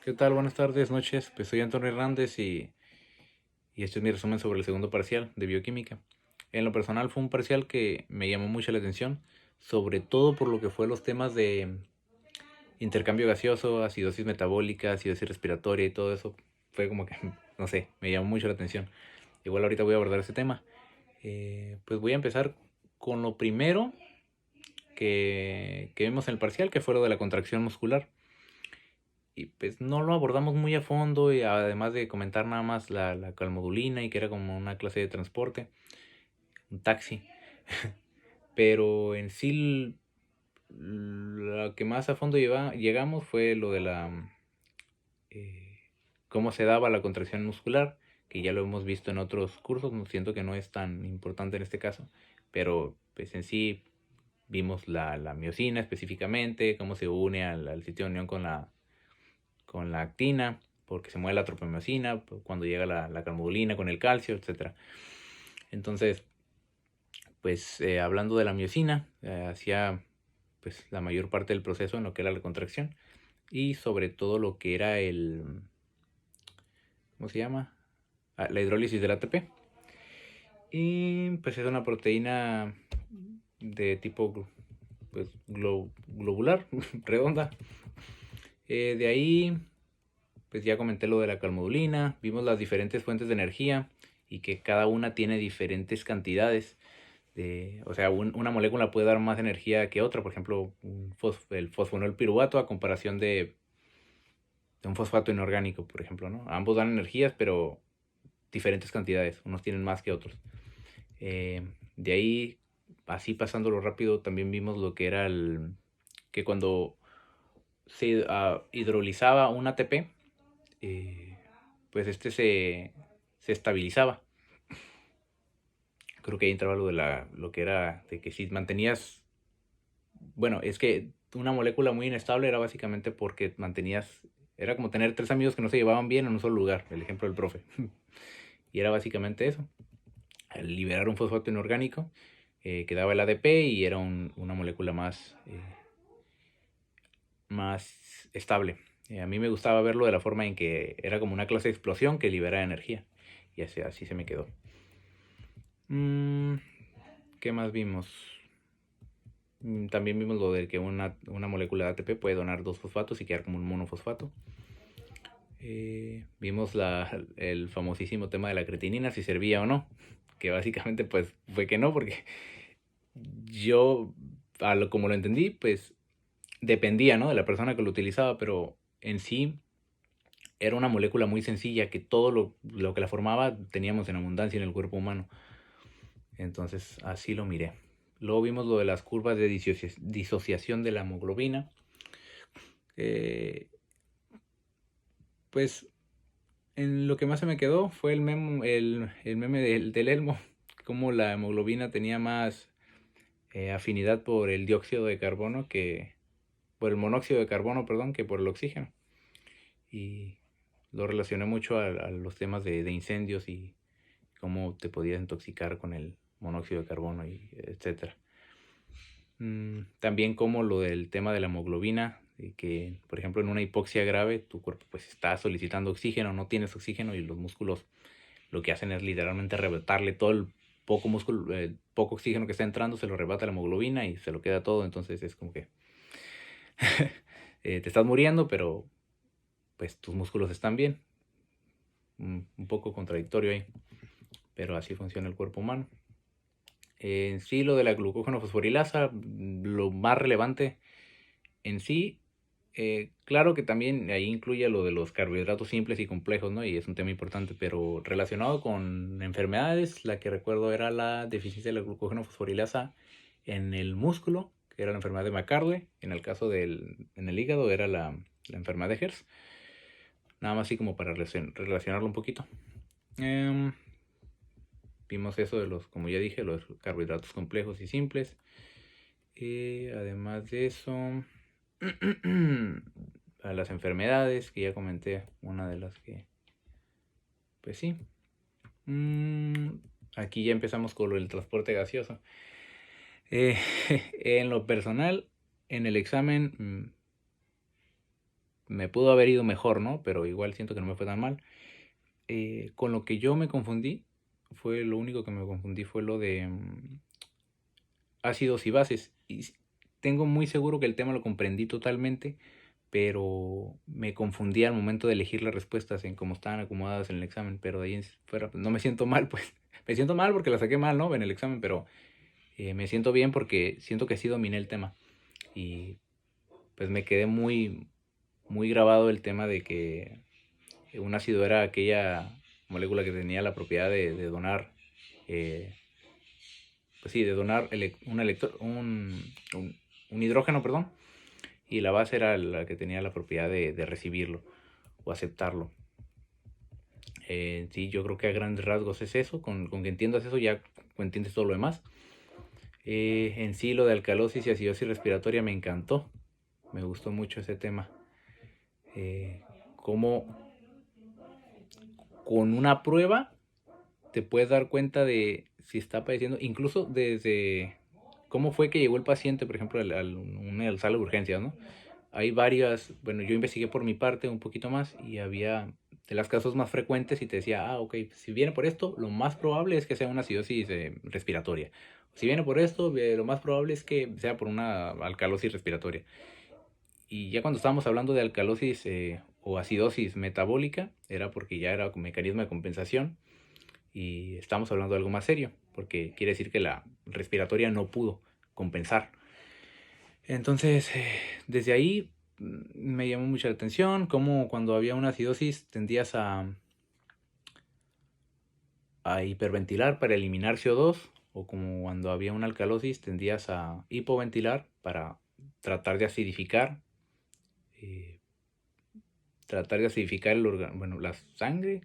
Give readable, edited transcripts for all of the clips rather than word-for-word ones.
¿Qué tal? Buenas tardes, noches. Pues soy Antonio Hernández y este es mi resumen sobre el segundo parcial de bioquímica. En lo personal fue un parcial que me llamó mucho la atención, sobre todo por lo que fue los temas de intercambio gaseoso, acidosis metabólica, acidosis respiratoria y todo eso. Fue como que, no sé, me llamó mucho la atención. Igual ahorita voy a abordar ese tema. Pues voy a empezar con lo primero que vimos en el parcial, que fue lo de la contracción muscular. Y pues no lo abordamos muy a fondo, y además de comentar nada más la calmodulina y que era como una clase de transporte, un taxi. Pero en sí lo que más a fondo llegamos fue lo de eh, cómo se daba la contracción muscular, que ya lo hemos visto en otros cursos. No siento que no es tan importante en este caso, pero pues en sí vimos la miocina específicamente, cómo se une al sitio de unión con la actina, porque se mueve la tropamiosina, cuando llega la calmodulina con el calcio, etcétera. Entonces, pues hablando de la miocina, hacía pues la mayor parte del proceso en lo que era la contracción y sobre todo lo que era ¿cómo se llama? La hidrólisis del ATP. Y pues es una proteína de tipo pues globular, redonda. De ahí pues ya comenté lo de la calmodulina, vimos las diferentes fuentes de energía y que cada una tiene diferentes cantidades. O sea, una molécula puede dar más energía que otra. Por ejemplo, el fosfonol piruvato a comparación de un fosfato inorgánico, por ejemplo, ¿no? Ambos dan energías, pero diferentes cantidades. Unos tienen más que otros. De ahí, así pasándolo rápido, también vimos lo que era que cuando se hidrolizaba un ATP, pues se estabilizaba. Creo que ahí entraba lo que era de que si mantenías, bueno, es que una molécula muy inestable era básicamente porque era como tener tres amigos que no se llevaban bien en un solo lugar, el ejemplo del profe. Y era básicamente eso, al liberar un fosfato inorgánico, quedaba el ADP y era una molécula más estable. A mí me gustaba verlo de la forma en que era como una clase de explosión que libera energía. Y así se me quedó. ¿Qué más vimos? También vimos lo de que una molécula de ATP puede donar dos fosfatos y quedar como un monofosfato. Vimos el famosísimo tema de la creatinina, si servía o no. Que básicamente pues fue que no, porque yo, como lo entendí, pues dependía, ¿no?, de la persona que lo utilizaba, pero en sí era una molécula muy sencilla que todo lo que la formaba teníamos en abundancia en el cuerpo humano. Entonces así lo miré. Luego vimos lo de las curvas de disociación de la hemoglobina. Pues en lo que más se me quedó fue el meme del Elmo, como la hemoglobina tenía más afinidad por el dióxido de carbono por el monóxido de carbono, perdón, que por el oxígeno. Y lo relacioné mucho a los temas de incendios y cómo te podías intoxicar con el monóxido de carbono, y etcétera. También como lo del tema de la hemoglobina, que por ejemplo en una hipoxia grave tu cuerpo pues está solicitando oxígeno, no tienes oxígeno y los músculos lo que hacen es literalmente arrebatarle todo el poco oxígeno que está entrando, se lo arrebata la hemoglobina y se lo queda todo. Entonces es como que te estás muriendo, pero pues tus músculos están bien. Un poco contradictorio ahí, pero así funciona el cuerpo humano. En sí, lo de la glucógeno fosforilasa, lo más relevante en sí, claro que también ahí incluye lo de los carbohidratos simples y complejos, ¿no? Y es un tema importante, pero relacionado con enfermedades, la que recuerdo era la deficiencia de la glucógeno fosforilasa en el músculo, que era la enfermedad de McCarle. En el caso en el hígado era la enfermedad de Hertz. Nada más así como para relacionarlo un poquito. Vimos eso de como ya dije, los carbohidratos complejos y simples. Además de eso, a las enfermedades, que ya comenté, una de las que, pues sí. Aquí ya empezamos con el transporte gaseoso. En lo personal, en el examen me pudo haber ido mejor, ¿no? Pero igual siento que no me fue tan mal. Con lo que yo me confundí, lo único que me confundí fue lo de ácidos y bases. Tengo muy seguro que el tema lo comprendí totalmente, pero me confundí al momento de elegir las respuestas en cómo estaban acomodadas en el examen, pero de ahí en fuera pues, no me siento mal, pues me siento mal porque la saqué mal, ¿no? En el examen, pero me siento bien porque siento que sí dominé el tema y pues me quedé muy grabado el tema de que un ácido era aquella molécula que tenía la propiedad de donar, eh, pues sí, de donar un hidrógeno, perdón, y la base era la que tenía la propiedad de recibirlo o aceptarlo. Sí, yo creo que a grandes rasgos es eso, con que entiendas eso ya entiendes todo lo demás. En sí lo de alcalosis y acidosis respiratoria me encantó, me gustó mucho ese tema. Cómo con una prueba te puedes dar cuenta de si está padeciendo, incluso desde cómo fue que llegó el paciente, por ejemplo, a una sala de urgencias, ¿no? Hay varias, bueno, yo investigué por mi parte un poquito más y había de las casos más frecuentes y te decía, ok, si viene por esto, lo más probable es que sea una acidosis respiratoria. Si viene por esto, lo más probable es que sea por una alcalosis respiratoria. Y ya cuando estábamos hablando de alcalosis o acidosis metabólica, era porque ya era un mecanismo de compensación y estamos hablando de algo más serio, porque quiere decir que la respiratoria no pudo compensar. Entonces, desde ahí me llamó mucha la atención cómo cuando había una acidosis tendías a hiperventilar para eliminar CO2 o como cuando había una alcalosis tendías a hipoventilar para tratar de acidificar, eh, el órgano, bueno, la sangre,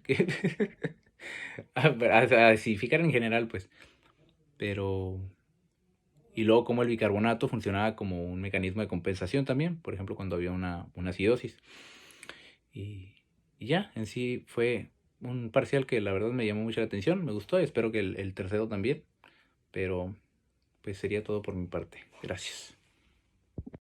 acidificar en general, pues, pero y luego como el bicarbonato funcionaba como un mecanismo de compensación también, por ejemplo, cuando había una acidosis. Y, y ya, en sí fue un parcial que la verdad me llamó mucho la atención, me gustó, espero que el tercero también, pero pues sería todo por mi parte. Gracias.